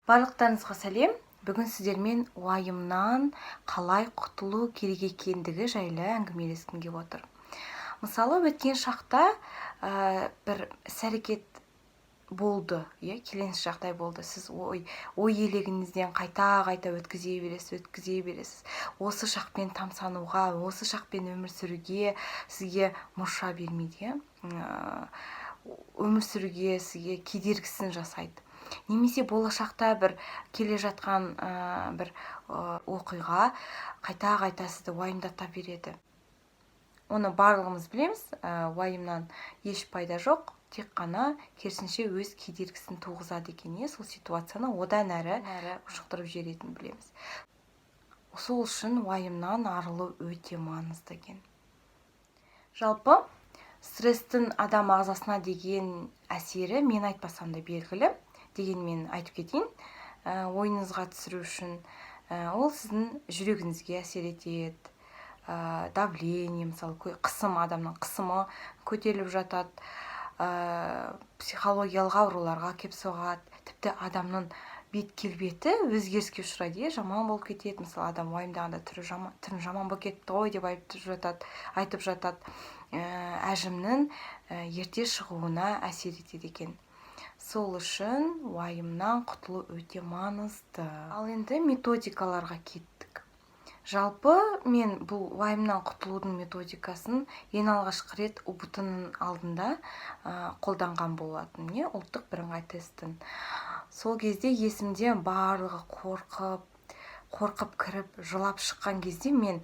Барлықтарыңызға сәлем. Бүгін сіздермен уайымнан қалай құтылу керек екендігі жайлы әңгімелескім келіп отыр. Мысалы, өткен шақта бір іс-әрекет болды, келеңсіз жағдай болды. Сіз ой елегіңізден қайта өткізе бересіз. Осы шақпен тамсануға, осы шақпен өмір сүруге сізге мұрша бермейді, өмір сүруге сізге кедергісін жасайды. Немесе болашақта бір келе жатқан бір оқиға қайта сізді уайымдата береді. Оны барлығымыз білеміз, уайымнан еш пайда жоқ, тек қана керісінше өз кедергісін туғызады екен. Сол ситуацияны одан әрі ушықтырып жіберетінін білеміз. Сол үшін уайымнан арылу өте маңызды екен. Жалпы, стресстің адам ағзасына деген әсері мен айтпасам да белгілі. Дегенмен айтып кетейін, ойыңызға түсіру үшін ол сіздің жүрегіңізге әсер етеді, давление, мысалы қысым, адамның қысымы көтеріліп жатады, психологиялық ауруларға келіп соғады, тіпті адамның бет келбеті өзгеріске ұшырайды, жаман болып кетеді. Мысалы, адам уайымдағанда түрін жаман болып кетті ғой деп айтып жатады, әжімнің ерте шығуына әсер етеді екен. Сол үшін уайымнан құтылу өте маңызды. Ал енді методикаларға кеттік. Жалпы мен бұл уайымнан құтылудың методикасын ең алғашқы рет УБТ-ның алдында қолданған болатын, ұлттық бірыңғай тесттің. Сол кезде есімде барлығы қорқып кіріп, жылап шыққан кезде мен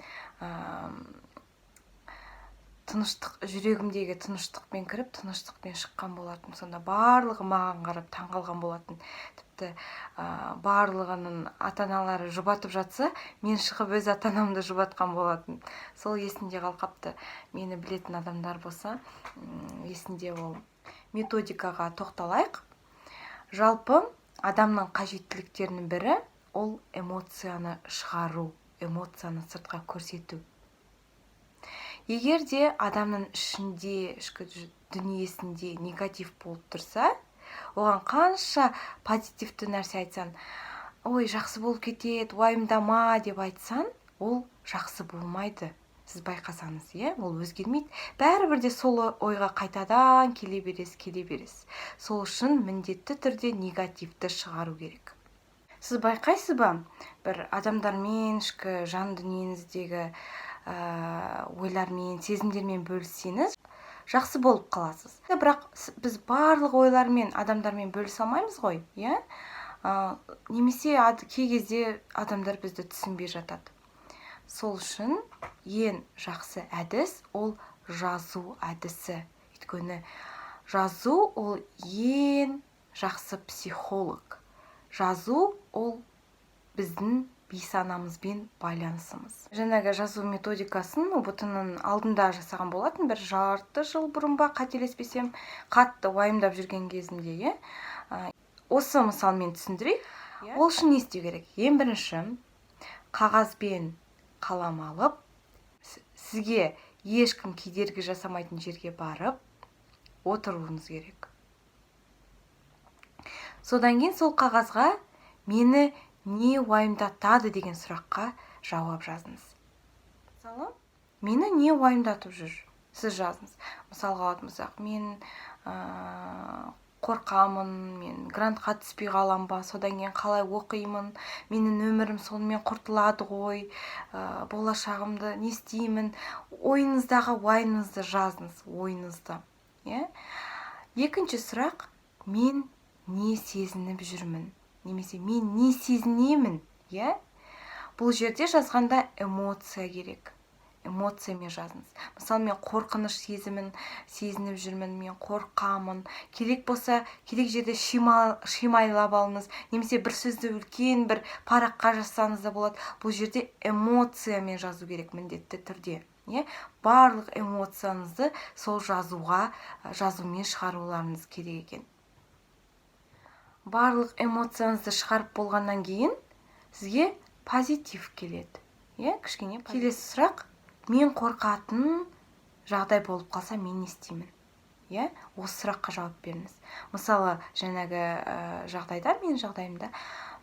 жүрегімдегі тыныштықпен кіріп, тыныштықпен шыққан болатын. Сонда барлығы маған қарап таңғалған болатын. Тіпті барлығының ата-аналары жұбатып жатса, мен шығып өз ата-анамды жұбатқан болатын. Сол есімде қалқапты. Мені білетін адамдар болса, есімде ол. Методикаға тоқталайық. Жалпы, адамның қажеттіліктерінің бірі ол эмоцияны шығару, эмоцияны сыртқа көрсету. Егер де адамның ішкі дүниесінде негатив болып тұрса, оған қанша позитивті нәрсе айтсан, ой, жақсы болып кетеді, уайымдама деп айтсан, ол жақсы болмайды. Сіз байқасаңыз, ол өзгермейді. Бәрібір де сол ойға қайтадан келе бересіз. Сол үшін міндетті түрде негативті шығару керек. Сіз байқайсыз ба, бір адамдармен ішкі жан дүниеңіздегі ойлармен, сезімдермен бөліссеңіз, жақсы болып қаласыз. Бірақ біз барлық ойлармен, адамдармен бөлісе алмаймыз ғой, немесе кей кезде адамдар бізді түсінбей жатады. Сол үшін ең жақсы әдіс ол жазу әдісі. Өйткені жазу ол ең жақсы психолог. Жазу ол біздің бейсанамызбен байланысымыз. Жаңағы жазу методикасын УБТ-ның алдында жасаған болатын, бір жарты жыл бұрын ба, қателеспесем, қатты уайымдап жүрген кезімде, Осы мысалмен түсіндірейік. Ол үшін не істеу керек? Ең бірінші, қағазбен қалам алып, сізге ешкім кедергі жасамайтын жерге барып, отыруыңыз керек. Содан кейін сол қағазға мені не уайымдатады деген сұраққа жауап жазыңыз. Мысалы, мені не уайымдатып жүр? Сіз жазыңыз. Мысалға алатын болсақ, мен қорқамын, мен грантқа түспей қалам ба, содан кейін қалай оқимын, менің өмірім сонымен құртылады ғой, болашағымды не істеймін? Ойыңыздағы уайымыңызды жазыңыз, ойыңызды. Екінші сұрақ, мен не сезініп жүрмін? Немесе мен не сезінемін? Бұл жерде жазғанда эмоция керек. Эмоциямен жазыңыз. Мысалы, мен қорқыныш сезініп жүрмін, мен қорқамын. Керек болса, керек жерде шимайлап алыңыз. Немесе бір сөзді үлкен бір параққа жазсаңыз да болады. Бұл жерде эмоциямен жазу керек міндетті түрде. Барлық эмоцияңызды сол жазумен шығаруларыңыз керек екен. Барлық эмоцияңызды шығарып болғаннан кейін сізге позитив келеді. Кішкене келесі сұрақ, мен қорқатын жағдай болып қалса, мен не істеймін? Осы сұраққа жауап беріңіз. Мысалы, жаңағы жағдайда, менің жағдайымда,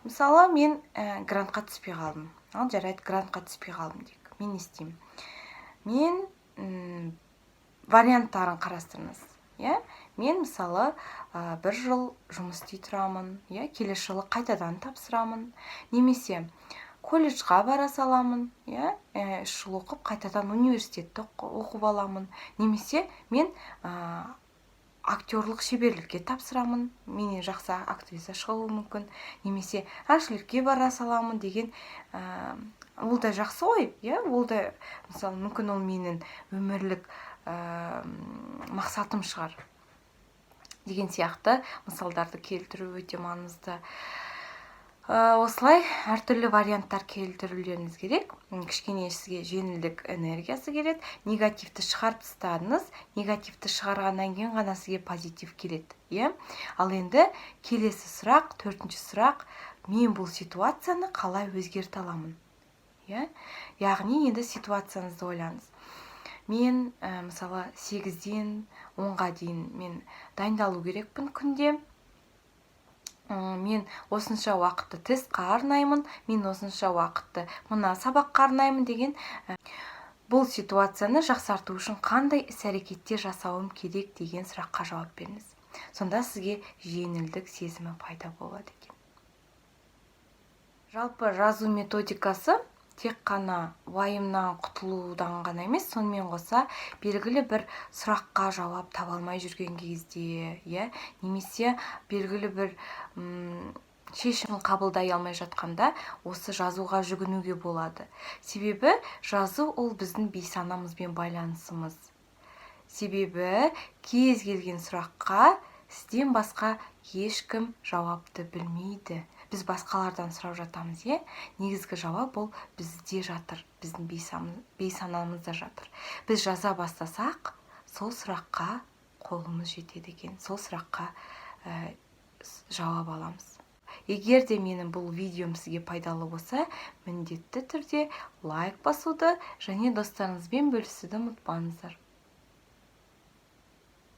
мысалы мен грантқа түспей қалдым. Ал жарайды, грантқа түспей қалдым дейік. Мен не істеймін? Мен варианттарын қарастырыңыз. Мен мысалы бір жыл жұмыс істей тұрамын, келесі жылы қайтадан тапсырамын, немесе колледжға бара саламын, 3 жыл оқып қайтадан университетті оқып аламын, немесе мен актерлық шеберлікке тапсырамын, менен жақсы актриса шығуы мүмкін, немесе әншілікке бара саламын деген, ол да жақсы ғой, ол да мысалы мүмкін ол менің өмірлік мақсатым шығар деген сияқты мысалдарды келтіру өте маңызды. Осылай әртүрлі варианттар келтірулеріңіз керек. Кішкене сізге жеңілдік энергиясы келеді. Негативті шығарып тастадыңыз. Негативті шығарғаннан кейін ғана сізге позитив келеді. Ал енді келесі сұрақ, 4-ші сұрақ, мен бұл ситуацияны қалай өзгерте аламын? Яғни енді ситуацияңызды ойлаңыз. Мен мысалы 8-ден 10-ға дейін мен дайындалу керекпін күнде. Мен осынша уақытты тестқа арнаймын, мен осынша уақытты мына сабаққа арнаймын деген бұл ситуацияны жақсарту үшін қандай іс-әрекеттер жасауым керек деген сұраққа жауап беріңіз. Сонда сізге жеңілдік сезімі пайда болады екен. Жалпы жазу методикасы тек қана уайымнан құтылудан ғана емес, сонымен қоса белгілі бір сұраққа жауап таба алмай жүрген кезде, немесе белгілі бір шешім қабылдай алмай жатқанда осы жазуға жүгінуге болады. Себебі жазу ол біздің бейсанамызбен байланысымыз. Себебі кез келген сұраққа сізден басқа ешкім жауапты білмейді. Біз басқалардан сұрап жатамыз, негізгі жауап ол бізде жатыр, біздің бейсанамызда жатыр. Біз жаза бастасақ, сол сұраққа қолымыз жетеді екен, сол сұраққа жауап аламыз. Егер де менің бұл видеом сізге пайдалы болса, міндетті түрде лайк басуды және достарыңызбен бөлісуді ұмытпаңыздар.